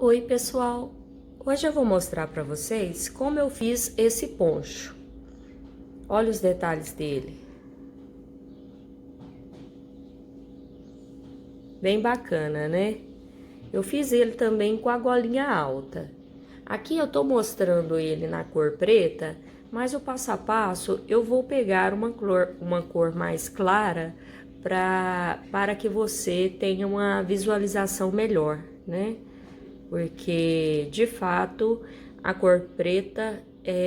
Oi pessoal, hoje eu vou mostrar para vocês como eu fiz esse poncho. Olha os detalhes dele. Bem bacana, né? Eu fiz ele também com a golinha alta. Aqui eu tô mostrando ele na cor preta, mas o passo a passo eu vou pegar uma cor mais clara para que você tenha uma visualização melhor, né? Porque de fato a cor preta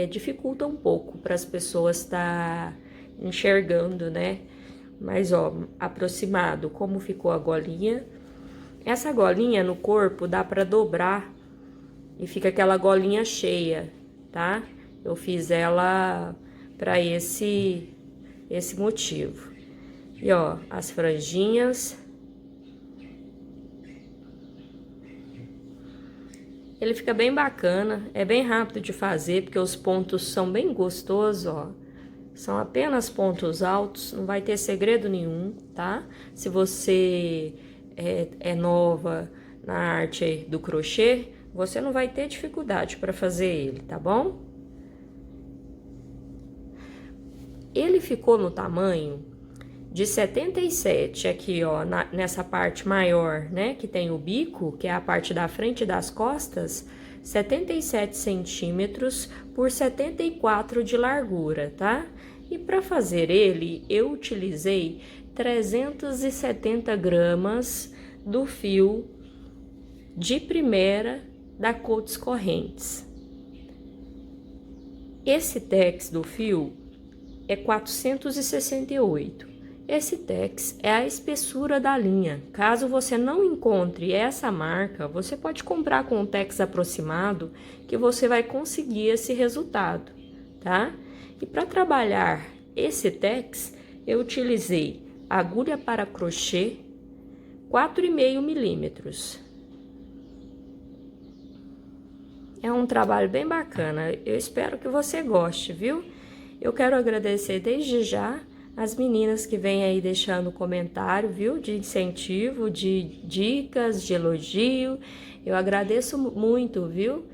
dificulta um pouco para as pessoas estar enxergando, né? Mas ó, aproximado como ficou a golinha. Essa golinha no corpo dá para dobrar e fica aquela golinha cheia, tá? Eu fiz ela para esse motivo. E ó, as franjinhas. Ele fica bem bacana, é bem rápido de fazer, porque os pontos são bem gostosos, ó. São apenas pontos altos, não vai ter segredo nenhum, tá? Se você é nova na arte do crochê, você não vai ter dificuldade para fazer ele, tá bom? Ele ficou no tamanho de 77 aqui, ó, nessa parte maior, né, que tem o bico, que é a parte da frente das costas, 77 centímetros por 74 de largura, tá? E para fazer ele, eu utilizei 370 gramas do fio de primeira da Coats Correntes. Esse tex do fio é 468. Esse tex é a espessura da linha. Caso você não encontre essa marca, você pode comprar com um tex aproximado que você vai conseguir esse resultado, tá? E para trabalhar esse tex, eu utilizei agulha para crochê 4,5 milímetros. É um trabalho bem bacana, eu espero que você goste, viu? Eu quero agradecer desde já as meninas que vêm aí deixando comentário, viu? De incentivo, de dicas, de elogio. Eu agradeço muito, viu?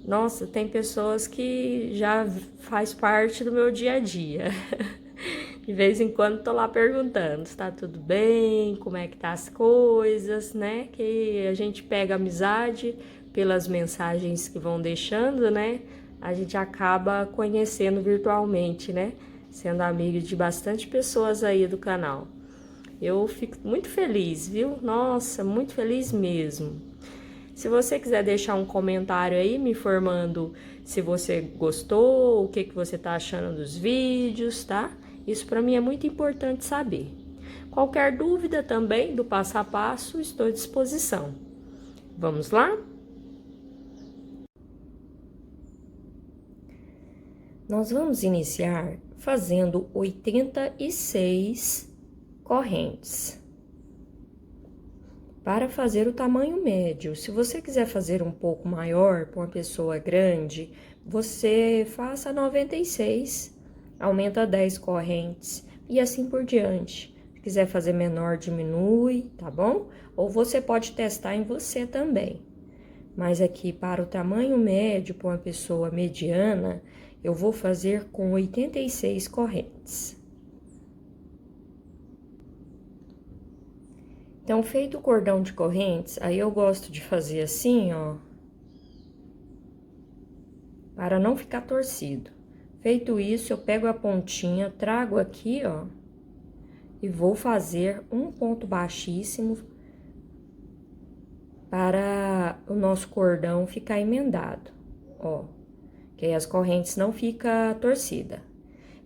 Nossa, tem pessoas que já faz parte do meu dia a dia. De vez em quando tô lá perguntando se tá tudo bem, como é que tá as coisas, né? Que a gente pega amizade pelas mensagens que vão deixando, né? A gente acaba conhecendo virtualmente, né? Sendo amigo de bastante pessoas aí do canal. Eu fico muito feliz, viu? Nossa, muito feliz mesmo. Se você quiser deixar um comentário aí me informando se você gostou, o que você tá achando dos vídeos, tá? Isso para mim é muito importante saber. Qualquer dúvida também do passo a passo, estou à disposição. Vamos lá? Nós vamos iniciar fazendo 86 correntes. Para fazer o tamanho médio, se você quiser fazer um pouco maior para uma pessoa grande, você faça 96, aumenta 10 correntes e assim por diante. Se quiser fazer menor, diminui, tá bom? Ou você pode testar em você também. Mas aqui para o tamanho médio para uma pessoa mediana, eu vou fazer com 86 correntes. Então, feito o cordão de correntes, aí eu gosto de fazer assim, ó, para não ficar torcido. Feito isso, eu pego a pontinha, trago aqui, ó, e vou fazer um ponto baixíssimo para o nosso cordão ficar emendado, ó. Que aí as correntes não ficam torcida.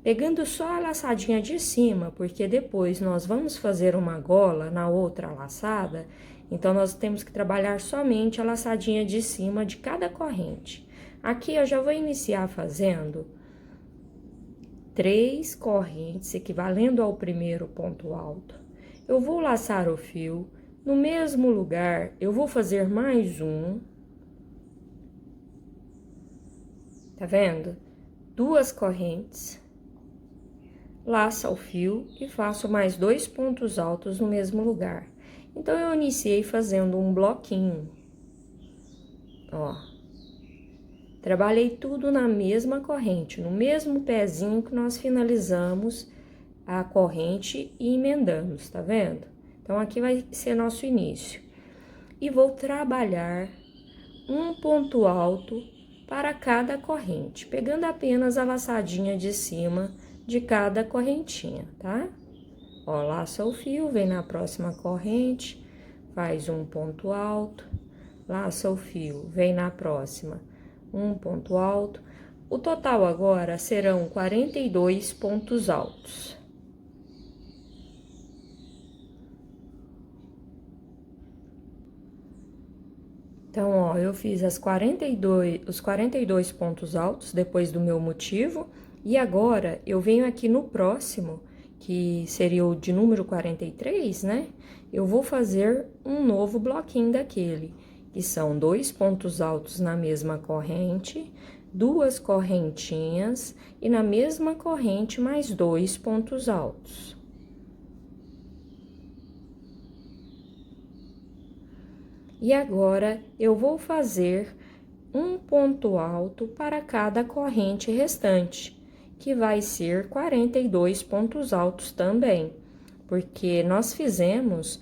Pegando só a laçadinha de cima, porque depois nós vamos fazer uma gola na outra laçada, então nós temos que trabalhar somente a laçadinha de cima de cada corrente. Aqui eu já vou iniciar fazendo 3 correntes, equivalendo ao primeiro ponto alto. Eu vou laçar o fio, no mesmo lugar eu vou fazer mais um. Tá vendo? 2 correntes, laça o fio e faço mais 2 pontos altos no mesmo lugar. Então, eu iniciei fazendo um bloquinho, ó. Trabalhei tudo na mesma corrente, no mesmo pezinho que nós finalizamos a corrente e emendamos, tá vendo? Então, aqui vai ser nosso início. E vou trabalhar um ponto alto para cada corrente, pegando apenas a laçadinha de cima de cada correntinha, tá? Ó, laça o fio, vem na próxima corrente, faz um ponto alto, laça o fio, vem na próxima, um ponto alto. O total agora serão 42 pontos altos. Então, ó, eu fiz os 42 pontos altos depois do meu motivo, e agora eu venho aqui no próximo, que seria o de número 43, né? Eu vou fazer um novo bloquinho daquele, que são 2 pontos altos na mesma corrente, 2 correntinhas e na mesma corrente mais 2 pontos altos. E agora, eu vou fazer um ponto alto para cada corrente restante, que vai ser 42 pontos altos também, porque nós fizemos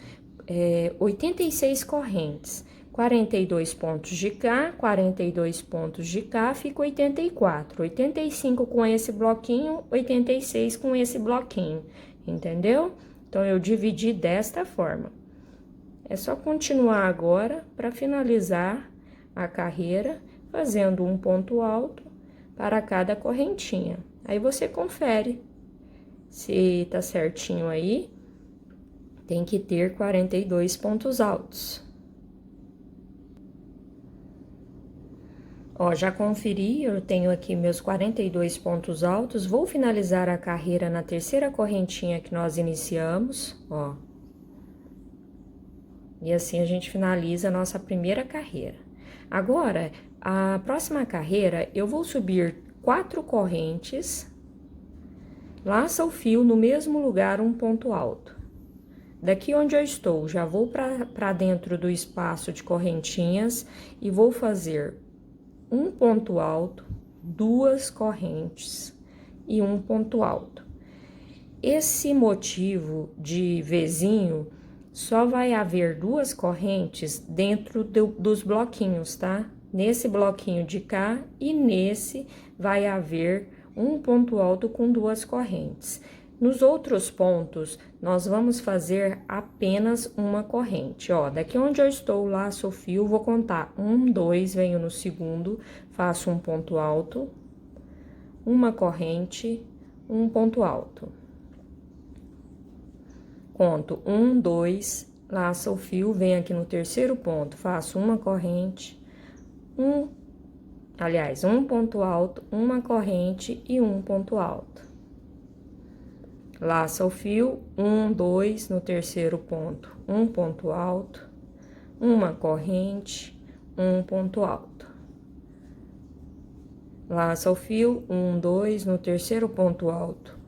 86 correntes, 42 pontos de cá, 42 pontos de cá, fica 84, 85 com esse bloquinho, 86 com esse bloquinho, entendeu? Então, eu dividi desta forma. É só continuar agora para finalizar a carreira, fazendo um ponto alto para cada correntinha. Aí você confere se tá certinho aí, tem que ter 42 pontos altos. Ó, já conferi, eu tenho aqui meus 42 pontos altos, vou finalizar a carreira na terceira correntinha que nós iniciamos, ó. E assim a gente finaliza a nossa primeira carreira. Agora, a próxima carreira, eu vou subir 4 correntes, laça o fio no mesmo lugar, um ponto alto. Daqui onde eu estou, já vou para dentro do espaço de correntinhas e vou fazer um ponto alto, 2 correntes e um ponto alto. Esse motivo de Vzinho, só vai haver 2 correntes dentro dos bloquinhos, tá? Nesse bloquinho de cá e nesse vai haver um ponto alto com 2 correntes. Nos outros pontos, nós vamos fazer apenas uma corrente, ó. Daqui onde eu estou, laço o fio, vou contar 1, 2, venho no segundo, faço um ponto alto, uma corrente, um ponto alto. Conto 1, 2, laça o fio, venho aqui no terceiro ponto, faço uma corrente, um ponto alto, uma corrente e um ponto alto. Laça o fio, 1, 2, no terceiro ponto, um ponto alto, uma corrente, um ponto alto. Laça o fio, 1, 2, no terceiro ponto alto,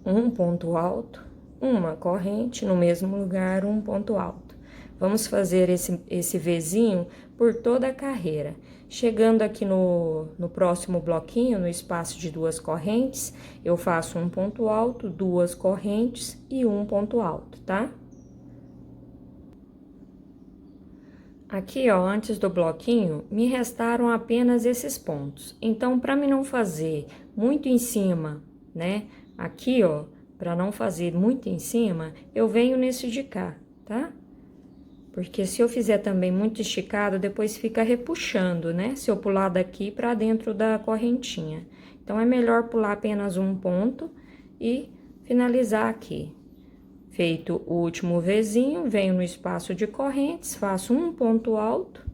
um ponto alto, uma corrente, no mesmo lugar, um ponto alto. Vamos fazer esse Vzinho por toda a carreira. Chegando aqui no próximo bloquinho, no espaço de 2 correntes, eu faço um ponto alto, 2 correntes e um ponto alto, tá? Aqui, ó, antes do bloquinho, me restaram apenas esses pontos. Então, para mim não fazer muito em cima, né? Aqui, ó, para não fazer muito em cima, eu venho nesse de cá, tá? Porque se eu fizer também muito esticado, depois fica repuxando, né? Se eu pular daqui para dentro da correntinha. Então, é melhor pular apenas um ponto e finalizar aqui. Feito o último Vzinho, venho no espaço de correntes, faço um ponto alto,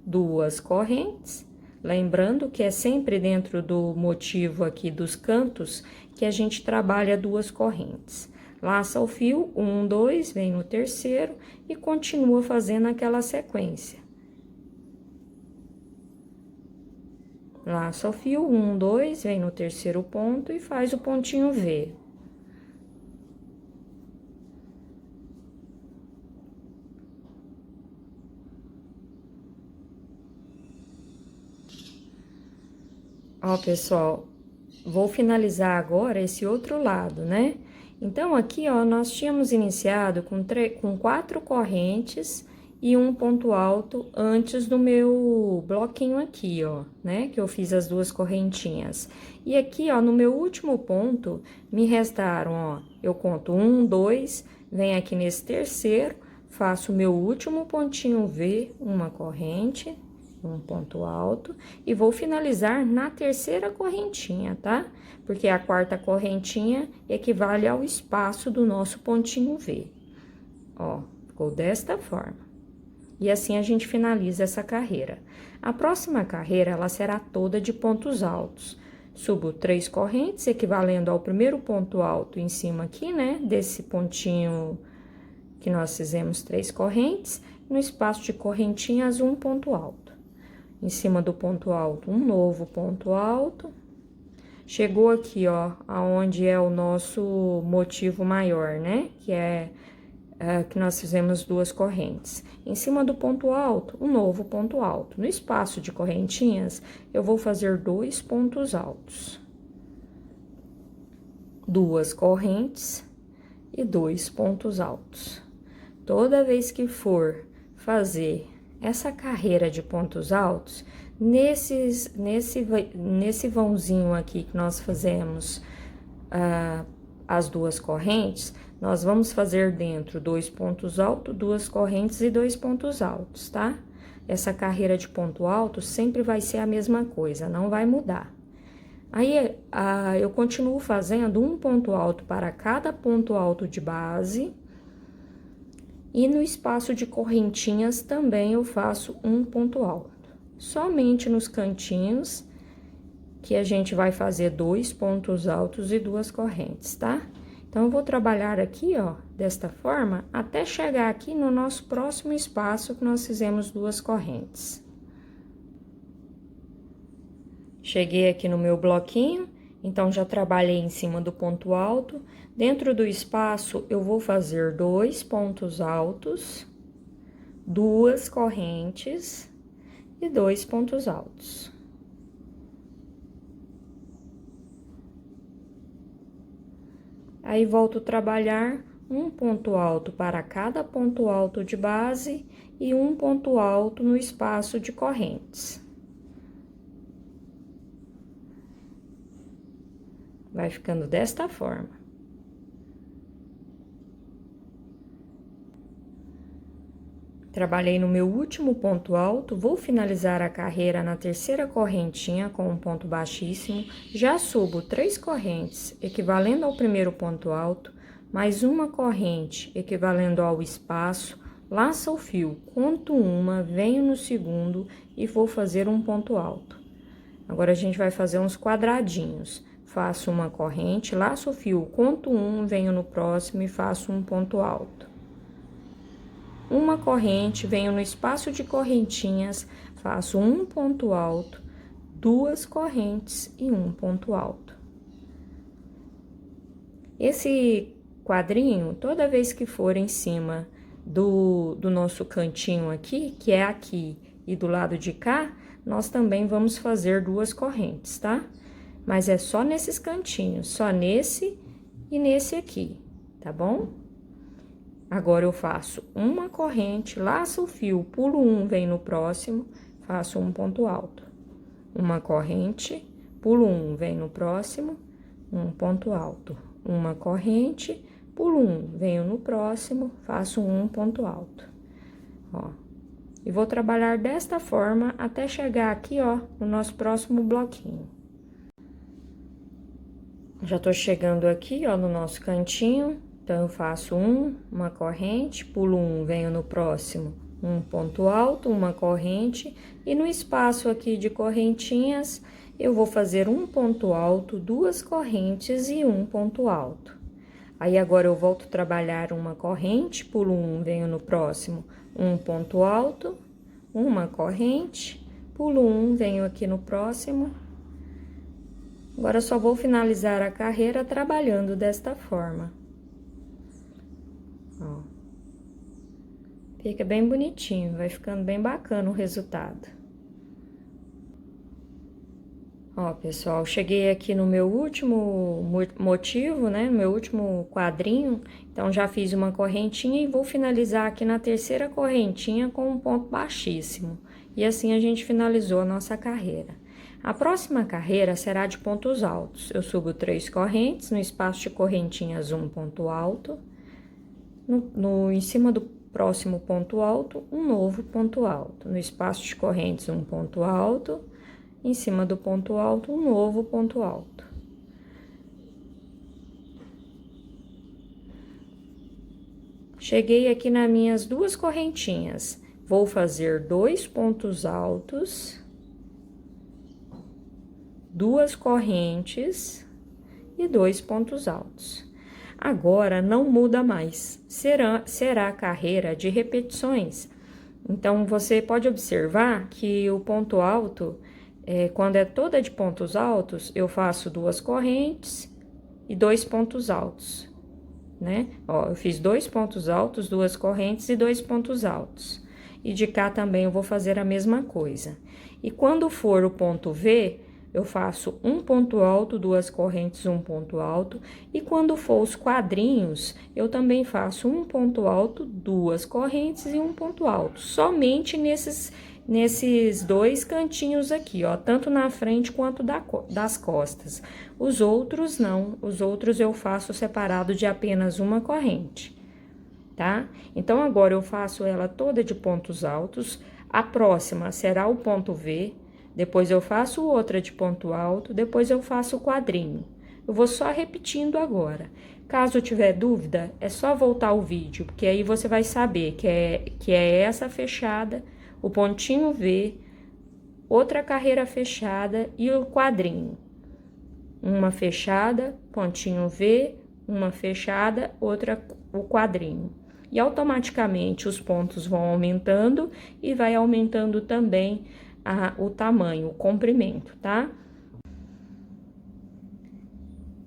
2 correntes. Lembrando que é sempre dentro do motivo aqui dos cantos que a gente trabalha 2 correntes. Laça o fio, 1, 2, vem no terceiro e continua fazendo aquela sequência. Laça o fio, 1, 2, vem no terceiro ponto e faz o pontinho V. Ó, pessoal, vou finalizar agora esse outro lado, né? Então, aqui, ó, nós tínhamos iniciado com 4 correntes e um ponto alto antes do meu bloquinho aqui, ó, né? Que eu fiz as 2 correntinhas. E aqui, ó, no meu último ponto, me restaram, ó, eu conto 1, 2, venho aqui nesse terceiro, faço o meu último pontinho V, uma corrente, um ponto alto, e vou finalizar na terceira correntinha, tá? Porque a quarta correntinha equivale ao espaço do nosso pontinho V. Ó, ficou desta forma. E assim a gente finaliza essa carreira. A próxima carreira, ela será toda de pontos altos. Subo 3 correntes, equivalendo ao primeiro ponto alto em cima aqui, né? Desse pontinho que nós fizemos 3 correntes. No espaço de correntinhas, um ponto alto. Em cima do ponto alto, um novo ponto alto. Chegou aqui, ó, aonde é o nosso motivo maior, né? Que é que nós fizemos 2 correntes. Em cima do ponto alto, um novo ponto alto. No espaço de correntinhas, eu vou fazer 2 pontos altos. 2 correntes e 2 pontos altos. Toda vez que for fazer essa carreira de pontos altos, nesse vãozinho aqui que nós fazemos as 2 correntes, nós vamos fazer dentro 2 pontos altos, 2 correntes e 2 pontos altos, tá? Essa carreira de ponto alto sempre vai ser a mesma coisa, não vai mudar. Aí, eu continuo fazendo um ponto alto para cada ponto alto de base. E no espaço de correntinhas também eu faço um ponto alto. Somente nos cantinhos que a gente vai fazer 2 pontos altos e 2 correntes, tá? Então, eu vou trabalhar aqui, ó, desta forma, até chegar aqui no nosso próximo espaço que nós fizemos 2 correntes. Cheguei aqui no meu bloquinho, então, já trabalhei em cima do ponto alto. Dentro do espaço, eu vou fazer 2 pontos altos, 2 correntes e 2 pontos altos. Aí, volto a trabalhar um ponto alto para cada ponto alto de base e um ponto alto no espaço de correntes. Vai ficando desta forma. Trabalhei no meu último ponto alto, vou finalizar a carreira na terceira correntinha com um ponto baixíssimo. Já subo 3 correntes, equivalendo ao primeiro ponto alto, mais uma corrente, equivalendo ao espaço. Laço o fio, conto uma, venho no segundo e vou fazer um ponto alto. Agora, a gente vai fazer uns quadradinhos. Faço uma corrente, laço o fio, conto um, venho no próximo e faço um ponto alto. Uma corrente, venho no espaço de correntinhas, faço um ponto alto, 2 correntes e um ponto alto. Esse quadrinho, toda vez que for em cima do nosso cantinho aqui, que é aqui e do lado de cá, nós também vamos fazer 2 correntes, tá? Mas é só nesses cantinhos, só nesse e nesse aqui, tá bom? Agora, eu faço uma corrente, laço o fio, pulo um, venho no próximo, faço um ponto alto. Uma corrente, pulo um, venho no próximo, um ponto alto. Uma corrente, pulo um, venho no próximo, faço um ponto alto. Ó, e vou trabalhar desta forma até chegar aqui, ó, no nosso próximo bloquinho. Já tô chegando aqui, ó, no nosso cantinho, então, eu faço uma corrente, pulo um, venho no próximo, um ponto alto, uma corrente, e no espaço aqui de correntinhas, eu vou fazer um ponto alto, 2 correntes e um ponto alto. Aí, agora, eu volto a trabalhar uma corrente, pulo um, venho no próximo, um ponto alto, uma corrente, pulo um, venho aqui no próximo. Agora, só vou finalizar a carreira trabalhando desta forma. Ó. Fica bem bonitinho, vai ficando bem bacana o resultado. Ó, pessoal, cheguei aqui no meu último motivo, né? No meu último quadrinho. Então, já fiz uma correntinha e vou finalizar aqui na terceira correntinha com um ponto baixíssimo. E assim a gente finalizou a nossa carreira. A próxima carreira será de pontos altos. Eu subo 3 correntes, no espaço de correntinhas, um ponto alto. Em cima do próximo ponto alto, um novo ponto alto. No espaço de correntes, um ponto alto. Em cima do ponto alto, um novo ponto alto. Cheguei aqui nas minhas 2 correntinhas. Vou fazer 2 pontos altos, 2 correntes e 2 pontos altos. Agora, não muda mais, será a carreira de repetições. Então, você pode observar que o ponto alto, quando é toda de pontos altos, eu faço 2 correntes e 2 pontos altos, né? Ó, eu fiz 2 pontos altos, 2 correntes e 2 pontos altos. E de cá também eu vou fazer a mesma coisa. E quando for o ponto V, eu faço um ponto alto, 2 correntes, um ponto alto. E quando for os quadrinhos, eu também faço um ponto alto, 2 correntes e um ponto alto. Somente nesses 2 cantinhos aqui, ó, tanto na frente quanto das costas. Os outros não, os outros eu faço separado de apenas uma corrente, tá? Então, agora eu faço ela toda de pontos altos. A próxima será o ponto V. Depois eu faço outra de ponto alto, depois eu faço o quadrinho. Eu vou só repetindo agora. Caso tiver dúvida, é só voltar o vídeo, porque aí você vai saber que é essa fechada, o pontinho V, outra carreira fechada e o quadrinho. Uma fechada, pontinho V, uma fechada, outra o quadrinho. E automaticamente os pontos vão aumentando e vai aumentando também o tamanho, o comprimento, tá?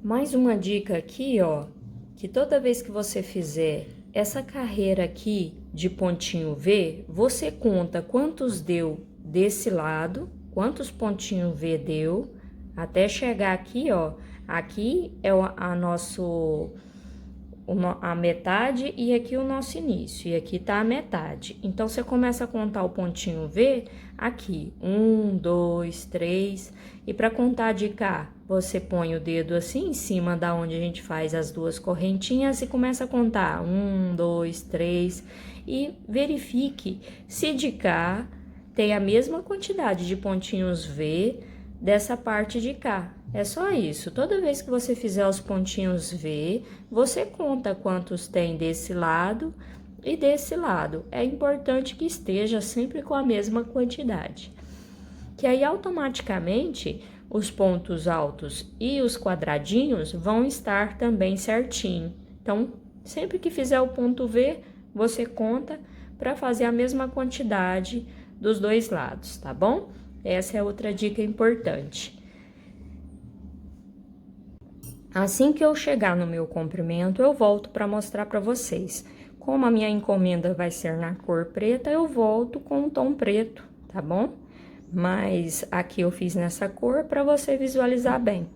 Mais uma dica aqui, ó, que toda vez que você fizer essa carreira aqui de pontinho V, você conta quantos deu desse lado, quantos pontinhos V deu, até chegar aqui, ó, aqui é a metade e aqui o nosso início, e aqui tá a metade. Então, você começa a contar o pontinho V aqui, 1, 2, 3, e para contar de cá, você põe o dedo assim em cima da onde a gente faz as 2 correntinhas e começa a contar 1, 2, 3, e verifique se de cá tem a mesma quantidade de pontinhos V dessa parte de cá. É só isso. Toda vez que você fizer os pontinhos V, você conta quantos tem desse lado e desse lado. É importante que esteja sempre com a mesma quantidade. Que aí, automaticamente, os pontos altos e os quadradinhos vão estar também certinho. Então, sempre que fizer o ponto V, você conta para fazer a mesma quantidade dos 2 lados, tá bom? Essa é outra dica importante. Assim que eu chegar no meu comprimento, eu volto para mostrar para vocês. Como a minha encomenda vai ser na cor preta, eu volto com um tom preto, tá bom? Mas aqui eu fiz nessa cor para você visualizar bem.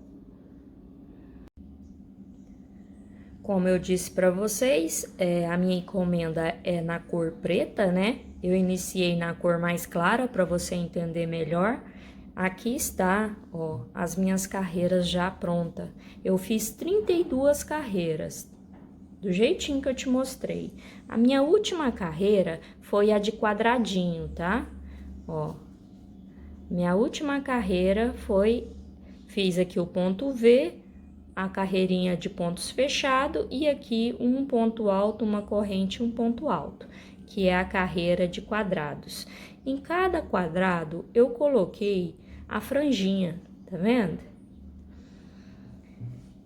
Como eu disse para vocês, a minha encomenda é na cor preta, né? Eu iniciei na cor mais clara para você entender melhor. Aqui está, ó, as minhas carreiras já prontas. Eu fiz 32 carreiras, do jeitinho que eu te mostrei. A minha última carreira foi a de quadradinho, tá? Ó, minha última carreira fiz aqui o ponto V, a carreirinha de pontos fechado e aqui um ponto alto, uma corrente, um ponto alto, que é a carreira de quadrados. Em cada quadrado eu coloquei a franjinha, tá vendo?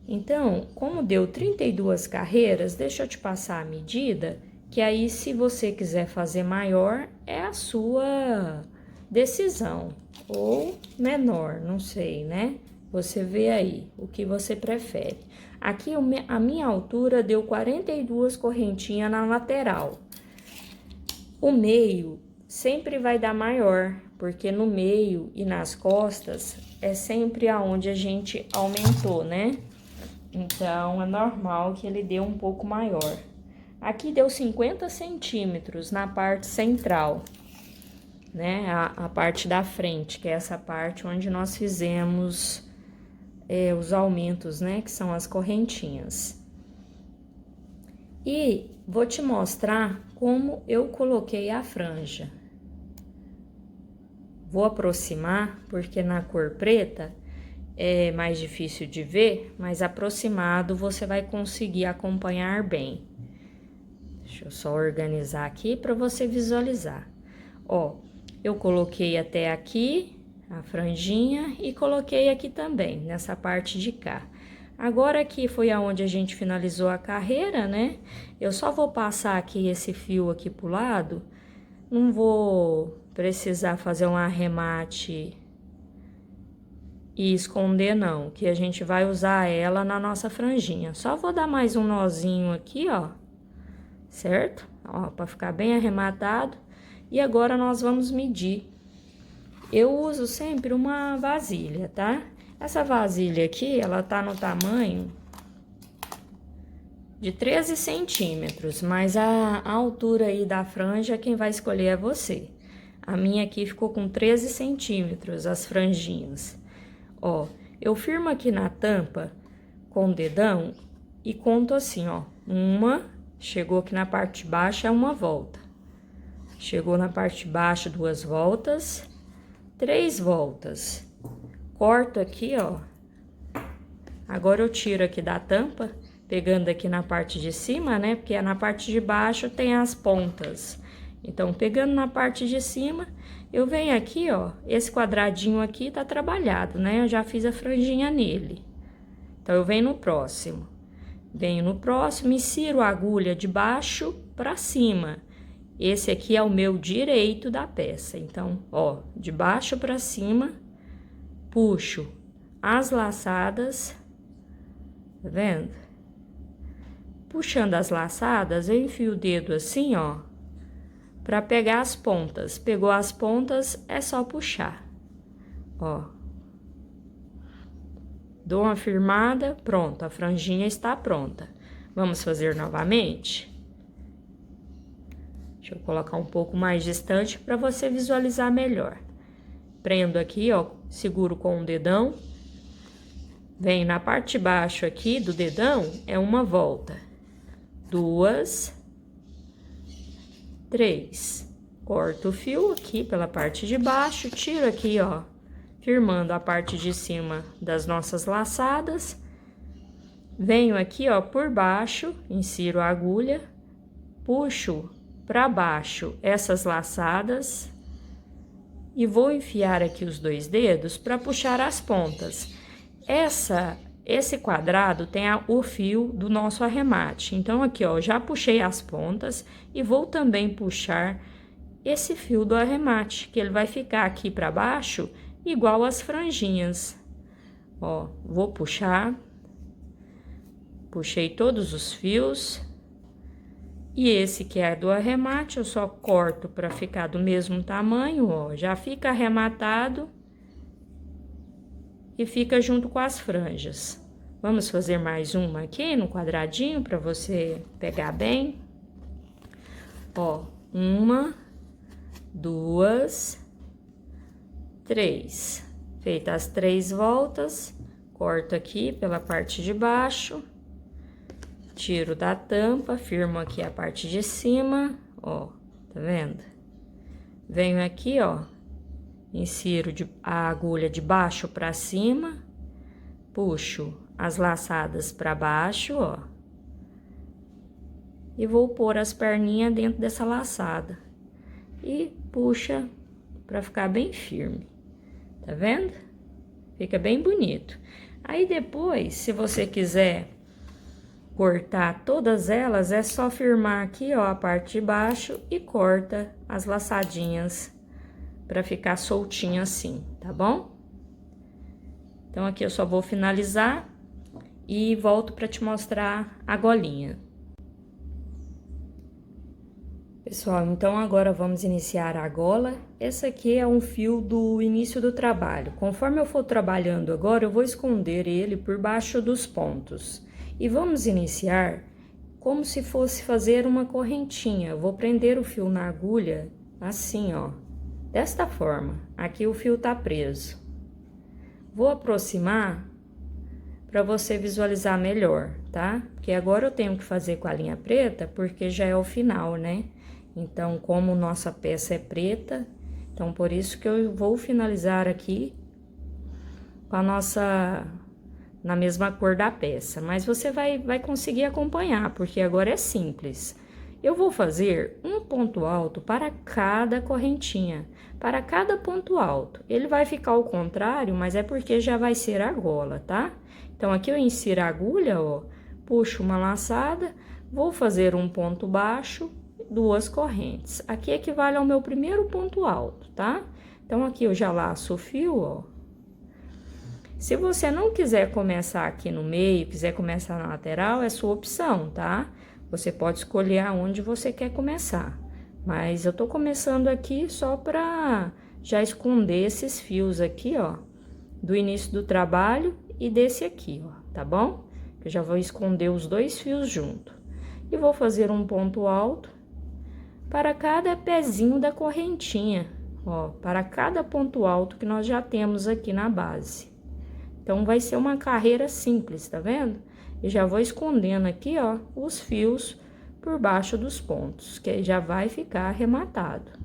Então, como deu 32 carreiras, deixa eu te passar a medida, que aí se você quiser fazer maior, é a sua decisão, ou menor, não sei, né? Você vê aí o que você prefere. Aqui a minha altura deu 42 correntinhas na lateral. O meio sempre vai dar maior, porque no meio e nas costas é sempre aonde a gente aumentou, né? Então, é normal que ele dê um pouco maior. Aqui deu 50 centímetros na parte central, né? A parte da frente, que é essa parte onde nós fizemos os aumentos, né? Que são as correntinhas. E vou te mostrar como eu coloquei a franja. Vou aproximar, porque na cor preta é mais difícil de ver, mas aproximado você vai conseguir acompanhar bem. Deixa eu só organizar aqui para você visualizar. Ó, eu coloquei até aqui a franjinha e coloquei aqui também, nessa parte de cá. Agora aqui foi aonde a gente finalizou a carreira, né? Eu só vou passar aqui esse fio aqui pro lado, não vou precisar fazer um arremate e esconder não, que a gente vai usar ela na nossa franjinha. Só vou dar mais um nozinho aqui, ó, certo? Ó, pra ficar bem arrematado. E agora nós vamos medir. Eu uso sempre uma vasilha, tá? Essa vasilha aqui, ela tá no tamanho de 13 centímetros, mas a altura aí da franja, quem vai escolher é você. A minha aqui ficou com 13 centímetros, as franjinhas. Ó, eu firmo aqui na tampa com o dedão e conto assim, ó. Uma, chegou aqui na parte de baixo, é uma volta. Chegou na parte de baixo, 2 voltas, 3 voltas. Corto aqui, ó. Agora eu tiro aqui da tampa, pegando aqui na parte de cima, né? Porque na parte de baixo tem as pontas. Então, pegando na parte de cima, eu venho aqui, ó. Esse quadradinho aqui tá trabalhado, né? Eu já fiz a franjinha nele. Então, eu venho no próximo. Venho no próximo, insiro a agulha de baixo pra cima. Esse aqui é o meu direito da peça. Então, ó, de baixo pra cima, puxo as laçadas, tá vendo? Puxando as laçadas, eu enfio o dedo assim, ó, pra pegar as pontas. Pegou as pontas, é só puxar, ó. Dou uma firmada, pronto, a franjinha está pronta. Vamos fazer novamente? Deixa eu colocar um pouco mais distante para você visualizar melhor. Prendo aqui, ó, seguro com o dedão. Venho na parte de baixo aqui do dedão, é uma volta. 2, 3. Corto o fio aqui pela parte de baixo, tiro aqui, ó, firmando a parte de cima das nossas laçadas. Venho aqui, ó, por baixo, insiro a agulha, puxo para baixo essas laçadas e vou enfiar aqui os 2 dedos para puxar as pontas. Esse quadrado tem o fio do nosso arremate. Então, aqui, ó, já puxei as pontas e vou também puxar esse fio do arremate, que ele vai ficar aqui para baixo, igual as franjinhas. Ó, vou puxar. Puxei todos os fios. E esse que é do arremate, eu só corto para ficar do mesmo tamanho, ó. Já fica arrematado e fica junto com as franjas. Vamos fazer mais uma aqui no quadradinho para você pegar bem. Ó, 1, 2, 3. Feitas as 3 voltas, corto aqui pela parte de baixo. Tiro da tampa, firmo aqui a parte de cima, ó, tá vendo? Venho aqui, ó, insiro a agulha de baixo pra cima, puxo as laçadas pra baixo, ó. E vou pôr as perninhas dentro dessa laçada. E puxa pra ficar bem firme, tá vendo? Fica bem bonito. Aí depois, se você quiser cortar todas elas, é só firmar aqui, ó, a parte de baixo e corta as laçadinhas para ficar soltinha assim, tá bom? Então, aqui eu só vou finalizar e volto para te mostrar a golinha. Pessoal, então agora vamos iniciar a gola. Esse aqui é um fio do início do trabalho. Conforme eu for trabalhando agora, eu vou esconder ele por baixo dos pontos. E vamos iniciar como se fosse fazer uma correntinha. Eu vou prender o fio na agulha assim, ó, desta forma. Aqui o fio tá preso. Vou aproximar para você visualizar melhor, tá? Porque agora eu tenho que fazer com a linha preta, porque já é o final, né? Então, como nossa peça é preta, então por isso que eu vou finalizar aqui com a nossa, na mesma cor da peça. Mas você vai conseguir acompanhar, porque agora é simples. Eu vou fazer um ponto alto para cada correntinha, para cada ponto alto. Ele vai ficar ao contrário, mas é porque já vai ser a gola, tá? Então, aqui eu insiro a agulha, ó, puxo uma laçada, vou fazer um ponto baixo, duas correntes. Aqui equivale ao meu primeiro ponto alto, tá? Então, aqui eu já laço o fio, ó. Se você não quiser começar aqui no meio, quiser começar na lateral, é sua opção, tá? Você pode escolher aonde você quer começar. Mas eu tô começando aqui só pra já esconder esses fios aqui, ó, do início do trabalho e desse aqui, ó, tá bom? Eu já vou esconder os dois fios junto. E vou fazer um ponto alto para cada pezinho da correntinha, ó, para cada ponto alto que nós já temos aqui na base. Então, vai ser uma carreira simples, tá vendo? E já vou escondendo aqui, ó, os fios por baixo dos pontos, que já vai ficar arrematado.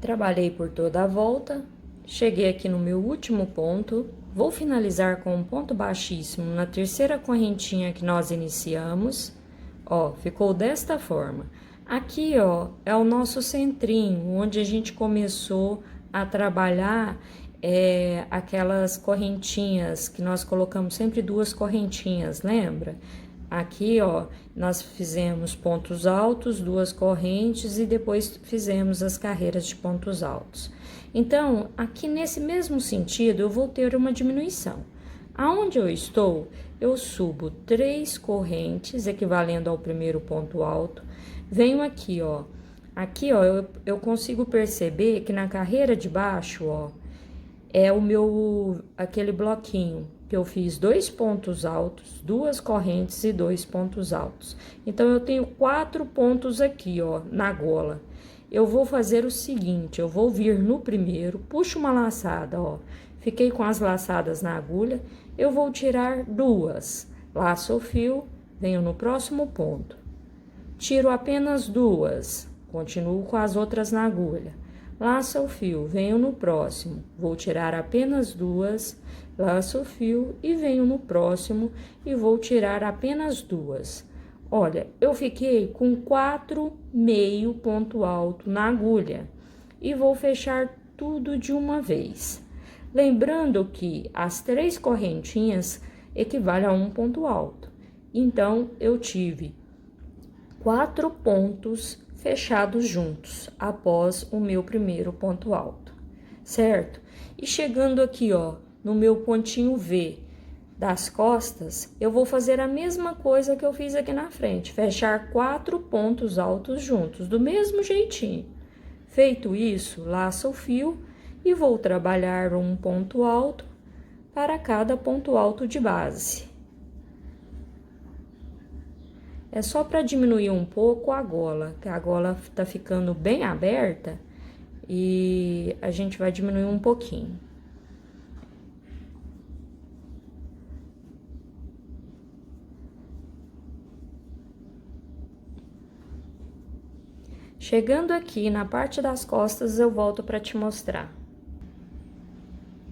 Trabalhei por toda a volta, cheguei aqui no meu último ponto, vou finalizar com um ponto baixíssimo na terceira correntinha que nós iniciamos, ó, ficou desta forma. Aqui, ó, é o nosso centrinho, onde a gente começou a trabalhar aquelas correntinhas que nós colocamos sempre duas correntinhas, lembra? Aqui, ó, nós fizemos pontos altos, duas correntes e depois fizemos as carreiras de pontos altos. Então, aqui nesse mesmo sentido, eu vou ter uma diminuição. Aonde eu estou, eu subo 3 correntes, equivalendo ao primeiro ponto alto. Venho aqui, ó. Aqui, ó, eu consigo perceber que na carreira de baixo, ó, é aquele bloquinho que eu fiz 2 pontos altos, 2 correntes e 2 pontos altos. Então, eu tenho 4 pontos aqui, ó, na gola. Eu vou fazer o seguinte, eu vou vir no primeiro, puxo uma laçada, ó. Fiquei com as laçadas na agulha, eu vou tirar 2. Laço o fio, venho no próximo ponto. Tiro apenas 2, continuo com as outras na agulha. Laço o fio, venho no próximo, vou tirar apenas 2, laço o fio e venho no próximo e vou tirar apenas 2. Olha, eu fiquei com 4 meio ponto alto na agulha e vou fechar tudo de uma vez. Lembrando que as 3 correntinhas equivalem a um ponto alto. Então, eu tive 4 pontos fechados juntos, após o meu primeiro ponto alto, certo? E chegando aqui, ó, no meu pontinho V das costas, eu vou fazer a mesma coisa que eu fiz aqui na frente, fechar 4 pontos altos juntos, do mesmo jeitinho. Feito isso, laço o fio e vou trabalhar um ponto alto para cada ponto alto de base. É só para diminuir um pouco a gola, que a gola tá ficando bem aberta e a gente vai diminuir um pouquinho. Chegando aqui na parte das costas, eu volto para te mostrar.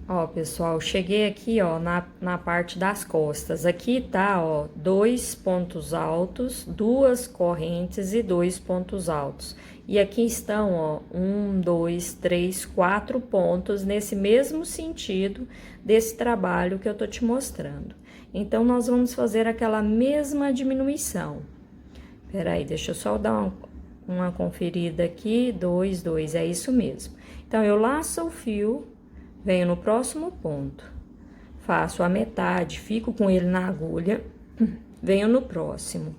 Ó, pessoal, cheguei aqui, ó, na parte das costas. Aqui tá, ó, 2 pontos altos, 2 correntes e 2 pontos altos. E aqui estão, ó, 1, 2, 3, 4 pontos nesse mesmo sentido desse trabalho que eu tô te mostrando. Então, nós vamos fazer aquela mesma diminuição. Peraí, deixa eu só dar uma conferida aqui, 2, 2, é isso mesmo. Então, eu laço o fio, venho no próximo ponto, faço a metade, fico com ele na agulha, venho no próximo,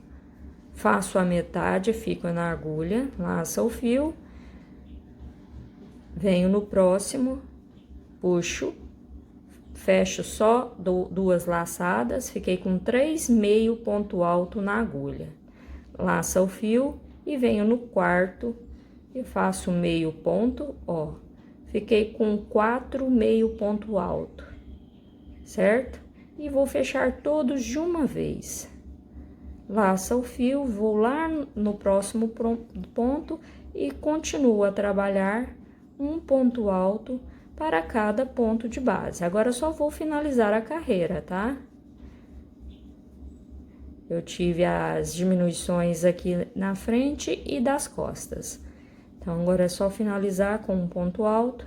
faço a metade, fico na agulha, laço o fio, venho no próximo, puxo, fecho só duas laçadas, fiquei com 3 meio ponto alto na agulha. Laça o fio e venho no quarto e faço meio ponto, ó. Fiquei com 4 meio ponto alto, certo? E vou fechar todos de uma vez. Laça o fio, vou lá no próximo ponto e continuo a trabalhar um ponto alto para cada ponto de base. Agora, só vou finalizar a carreira, tá? Eu tive as diminuições aqui na frente e das costas. Então, agora é só finalizar com um ponto alto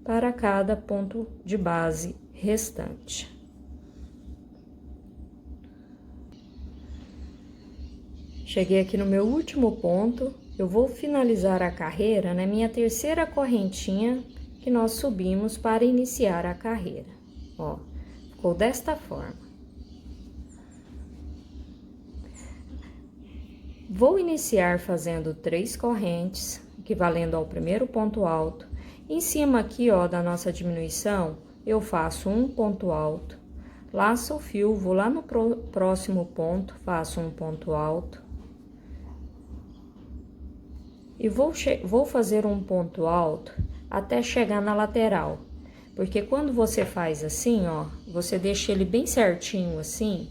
para cada ponto de base restante. Cheguei aqui no meu último ponto, eu vou finalizar a carreira na minha terceira correntinha que nós subimos para iniciar a carreira. Ó, ficou desta forma. Vou iniciar fazendo 3 correntes, equivalendo ao primeiro ponto alto. Em cima aqui, ó, da nossa diminuição, eu faço um ponto alto, laço o fio, vou lá no próximo ponto, faço um ponto alto. E vou fazer um ponto alto até chegar na lateral. Porque quando você faz assim, ó, você deixa ele bem certinho assim.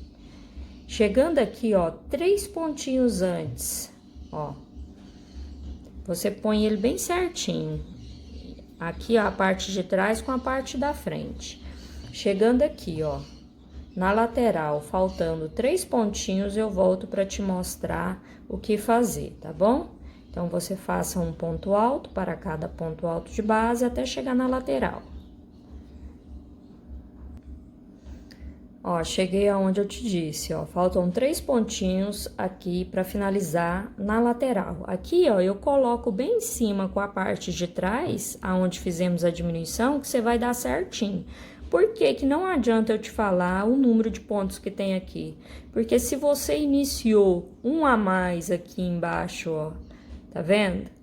Chegando aqui, ó, 3 pontinhos antes, ó. Você põe ele bem certinho. Aqui, ó, a parte de trás com a parte da frente. Chegando aqui, ó, na lateral, faltando 3 pontinhos, eu volto para te mostrar o que fazer, tá bom? Então, você faça um ponto alto para cada ponto alto de base até chegar na lateral. Ó, cheguei aonde eu te disse, ó, faltam 3 pontinhos aqui para finalizar na lateral. Aqui, ó, eu coloco bem em cima com a parte de trás, aonde fizemos a diminuição, que você vai dar certinho. Por que que não adianta eu te falar o número de pontos que tem aqui? Porque se você iniciou um a mais aqui embaixo, ó, tá vendo?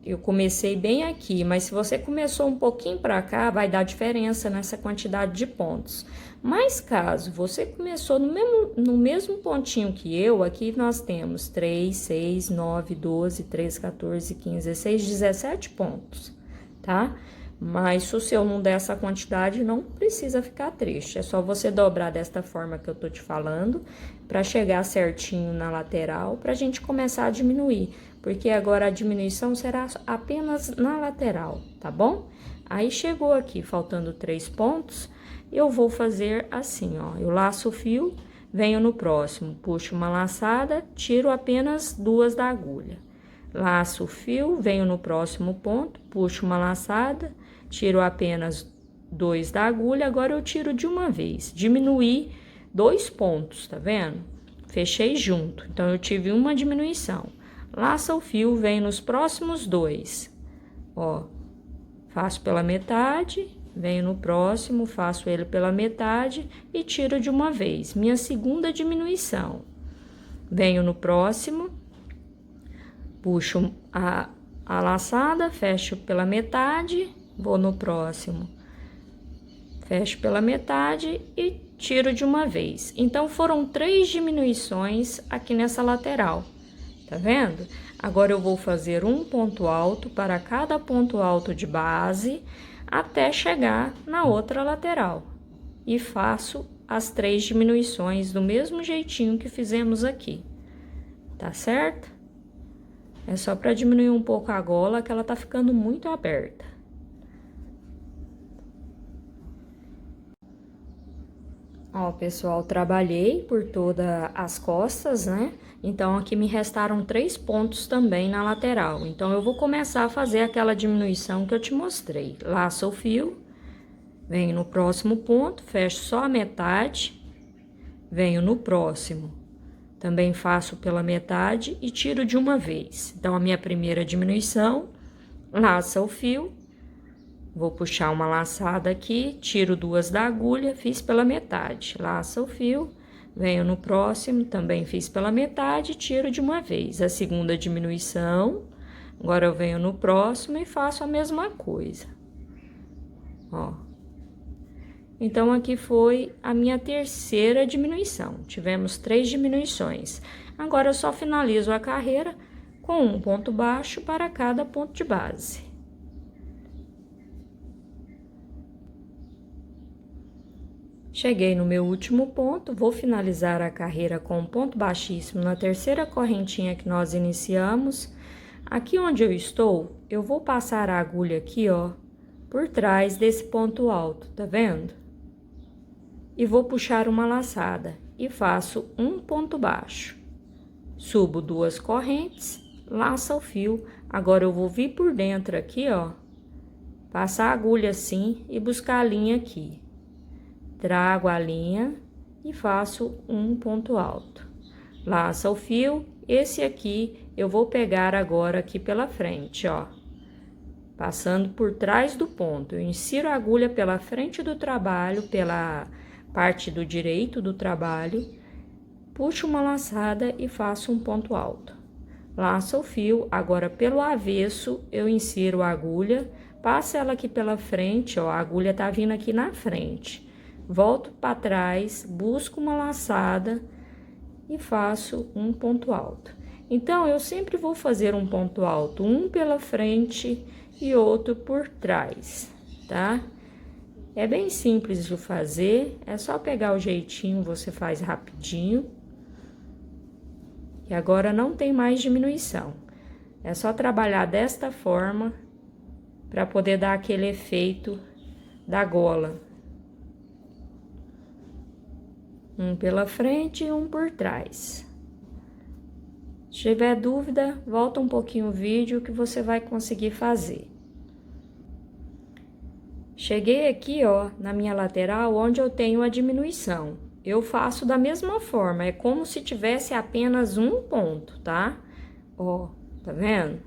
Eu comecei bem aqui, mas se você começou um pouquinho para cá, vai dar diferença nessa quantidade de pontos. Mas caso você começou no mesmo pontinho que eu, aqui nós temos 3, 6, 9, 12, 13, 14, 15, 16, 17 pontos, tá? Mas se o seu não der essa quantidade, não precisa ficar triste. É só você dobrar desta forma que eu tô te falando, para chegar certinho na lateral, pra gente começar a diminuir. Porque agora a diminuição será apenas na lateral, tá bom? Aí, chegou aqui, faltando 3 pontos, eu vou fazer assim, ó. Eu laço o fio, venho no próximo, puxo uma laçada, tiro apenas 2 da agulha. Laço o fio, venho no próximo ponto, puxo uma laçada, tiro apenas 2 da agulha, agora eu tiro de uma vez. Diminuí 2 pontos, tá vendo? Fechei junto, então eu tive uma diminuição. Laça o fio, venho nos próximos 2, ó, faço pela metade, venho no próximo, faço ele pela metade e tiro de uma vez. Minha segunda diminuição. Venho no próximo, puxo a laçada, fecho pela metade, vou no próximo, fecho pela metade e tiro de uma vez. Então, foram 3 diminuições aqui nessa lateral. Tá vendo? Agora, eu vou fazer um ponto alto para cada ponto alto de base, até chegar na outra lateral. E faço as 3 diminuições do mesmo jeitinho que fizemos aqui. Tá certo? É só para diminuir um pouco a gola, que ela tá ficando muito aberta. Ó, pessoal, trabalhei por todas as costas, né? Então, aqui me restaram 3 pontos também na lateral. Então, eu vou começar a fazer aquela diminuição que eu te mostrei. Laço o fio, venho no próximo ponto, fecho só a metade, venho no próximo, Também faço pela metade e tiro de uma vez. Então, a minha primeira diminuição, laça o fio, vou puxar uma laçada aqui, tiro 2 da agulha, fiz pela metade. Laça o fio, venho no próximo, também fiz pela metade, tiro de uma vez. A segunda diminuição, agora eu venho no próximo e faço a mesma coisa. Ó. Então, aqui foi a minha terceira diminuição. Tivemos 3 diminuições. Agora, eu só finalizo a carreira com um ponto baixo para cada ponto de base. Cheguei no meu último ponto, vou finalizar a carreira com um ponto baixíssimo na terceira correntinha que nós iniciamos. Aqui onde eu estou, eu vou passar a agulha aqui, ó, por trás desse ponto alto, tá vendo? E vou puxar uma laçada e faço um ponto baixo. Subo 2 correntes, laça o fio. Agora eu vou vir por dentro aqui, ó, passar a agulha assim e buscar a linha aqui. Trago a linha e faço um ponto alto. Laça o fio, esse aqui eu vou pegar agora aqui pela frente, ó. Passando por trás do ponto, eu insiro a agulha pela frente do trabalho, pela parte do direito do trabalho, puxo uma laçada e faço um ponto alto. Laço o fio, agora pelo avesso eu insiro a agulha, passo ela aqui pela frente, ó, a agulha tá vindo aqui na frente. Volto para trás, busco uma laçada e faço um ponto alto. Então, eu sempre vou fazer um ponto alto, um pela frente e outro por trás, tá? É bem simples de fazer, é só pegar o jeitinho, você faz rapidinho. E agora não tem mais diminuição. É só trabalhar desta forma para poder dar aquele efeito da gola. Um pela frente e um por trás. Se tiver dúvida, volta um pouquinho o vídeo que você vai conseguir fazer. Cheguei aqui, ó, na minha lateral, onde eu tenho a diminuição. Eu faço da mesma forma, é como se tivesse apenas um ponto, tá? Ó, tá vendo?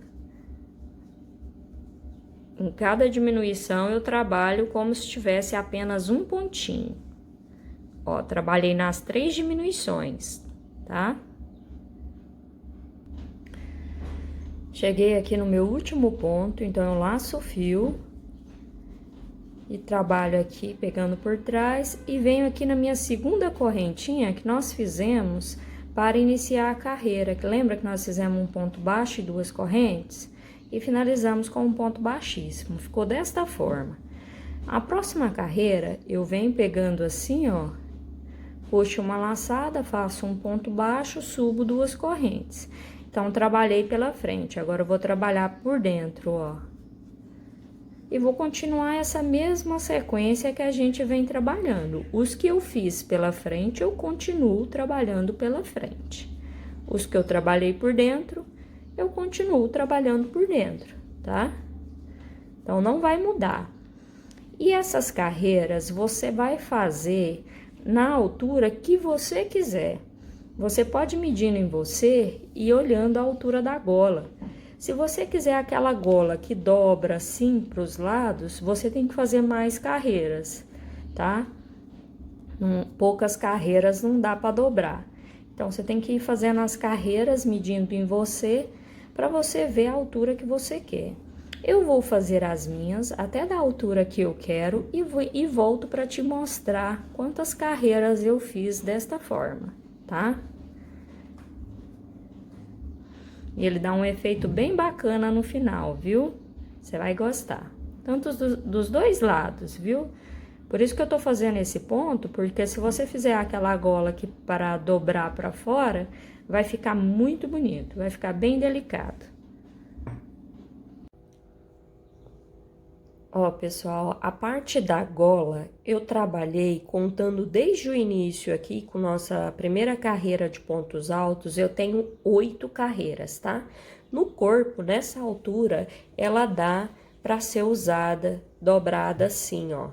Em cada diminuição, eu trabalho como se tivesse apenas um pontinho. Ó, trabalhei nas 3 diminuições, tá? Cheguei aqui no meu último ponto, então eu laço o fio e trabalho aqui pegando por trás e venho aqui na minha segunda correntinha que nós fizemos para iniciar a carreira. Que lembra que nós fizemos um ponto baixo e 2 correntes? E finalizamos com um ponto baixíssimo. Ficou desta forma. A próxima carreira, eu venho pegando assim, ó, puxo uma laçada, faço um ponto baixo, subo 2 correntes. Então, trabalhei pela frente, agora eu vou trabalhar por dentro, ó. E vou continuar essa mesma sequência que a gente vem trabalhando. Os que eu fiz pela frente, eu continuo trabalhando pela frente. Os que eu trabalhei por dentro, eu continuo trabalhando por dentro, tá? Então, não vai mudar. E essas carreiras, você vai fazer na altura que você quiser. Você pode medindo em você e olhando a altura da gola. Se você quiser aquela gola que dobra assim para os lados, você tem que fazer mais carreiras, tá? Poucas carreiras não dá para dobrar. Então, você tem que ir fazendo as carreiras, medindo em você, para você ver a altura que você quer. Eu vou fazer as minhas até da altura que eu quero e volto para te mostrar quantas carreiras eu fiz desta forma, tá? E ele dá um efeito bem bacana no final, viu? Você vai gostar. Tanto dos 2 lados, viu? Por isso que eu tô fazendo esse ponto, porque se você fizer aquela gola aqui para dobrar para fora, vai ficar muito bonito, vai ficar bem delicado. Ó, pessoal, a parte da gola eu trabalhei contando desde o início aqui com nossa primeira carreira de pontos altos, eu tenho 8 carreiras, tá? No corpo, nessa altura, ela dá para ser usada, dobrada assim, ó.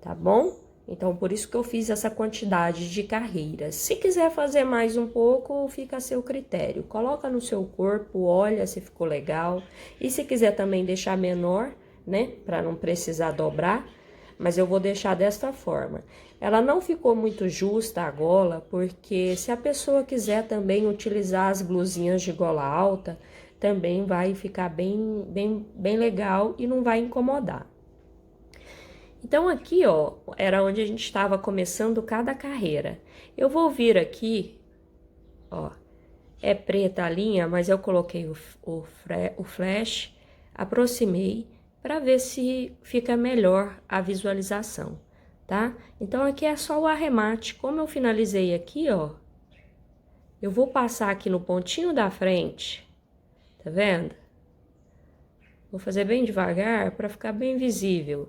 Tá bom? Então, por isso que eu fiz essa quantidade de carreiras. Se quiser fazer mais um pouco, fica a seu critério. Coloca no seu corpo, olha se ficou legal. E se quiser também deixar menor, né, para não precisar dobrar, mas eu vou deixar desta forma. Ela não ficou muito justa a gola, porque se a pessoa quiser também utilizar as blusinhas de gola alta, também vai ficar bem legal e não vai incomodar. Então, aqui, ó, era onde a gente estava começando cada carreira. Eu vou vir aqui, ó, é preta a linha, mas eu coloquei o flash, aproximei, para ver se fica melhor a visualização, tá? Então, aqui é só o arremate. Como eu finalizei aqui, ó, eu vou passar aqui no pontinho da frente, tá vendo? Vou fazer bem devagar para ficar bem visível.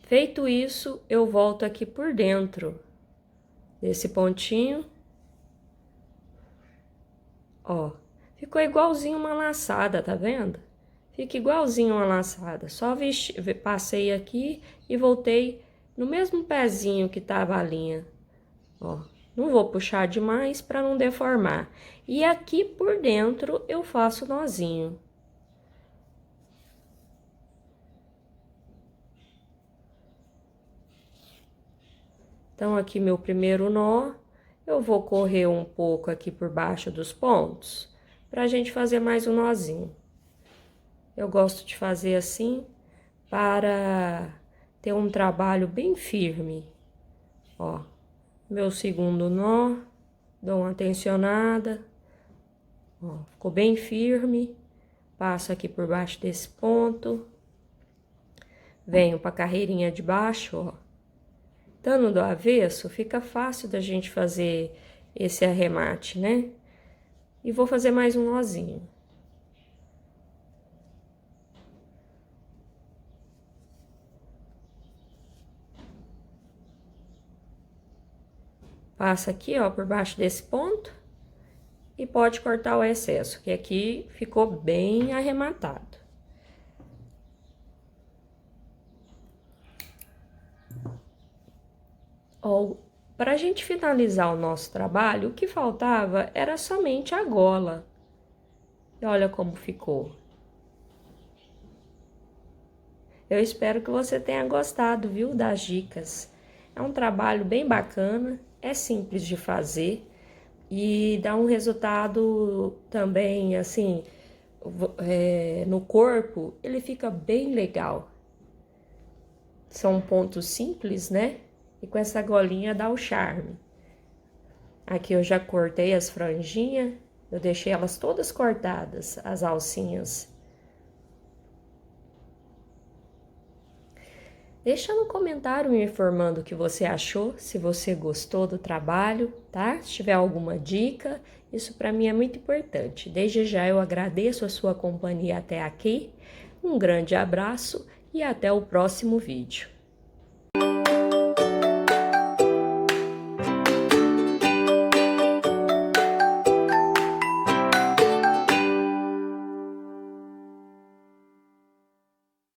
Feito isso, eu volto aqui por dentro desse pontinho. Ó, ficou igualzinho uma laçada, tá vendo? Fica igualzinho uma laçada. Só passei aqui e voltei no mesmo pezinho que tava a linha. Ó, não vou puxar demais para não deformar. E aqui por dentro eu faço nozinho. Então, aqui meu primeiro nó, eu vou correr um pouco aqui por baixo dos pontos, pra gente fazer mais um nozinho. Eu gosto de fazer assim, para ter um trabalho bem firme. Ó, meu segundo nó, dou uma tensionada, ó, ficou bem firme, passo aqui por baixo desse ponto, venho pra carreirinha de baixo, ó. Estando do avesso, fica fácil da gente fazer esse arremate, né? E vou fazer mais um nozinho. Passa aqui, ó, por baixo desse ponto e pode cortar o excesso, que aqui ficou bem arrematado. Ó, para a gente finalizar o nosso trabalho, o que faltava era somente a gola. E olha como ficou. Eu espero que você tenha gostado, viu, das dicas. É um trabalho bem bacana, é simples de fazer e dá um resultado também, assim, no corpo, ele fica bem legal. São pontos simples, né? E com essa golinha dá o charme. Aqui eu já cortei as franjinhas, eu deixei elas todas cortadas, as alcinhas. Deixa no comentário me informando o que você achou, se você gostou do trabalho, tá? Se tiver alguma dica, isso para mim é muito importante. Desde já eu agradeço a sua companhia até aqui, um grande abraço e até o próximo vídeo.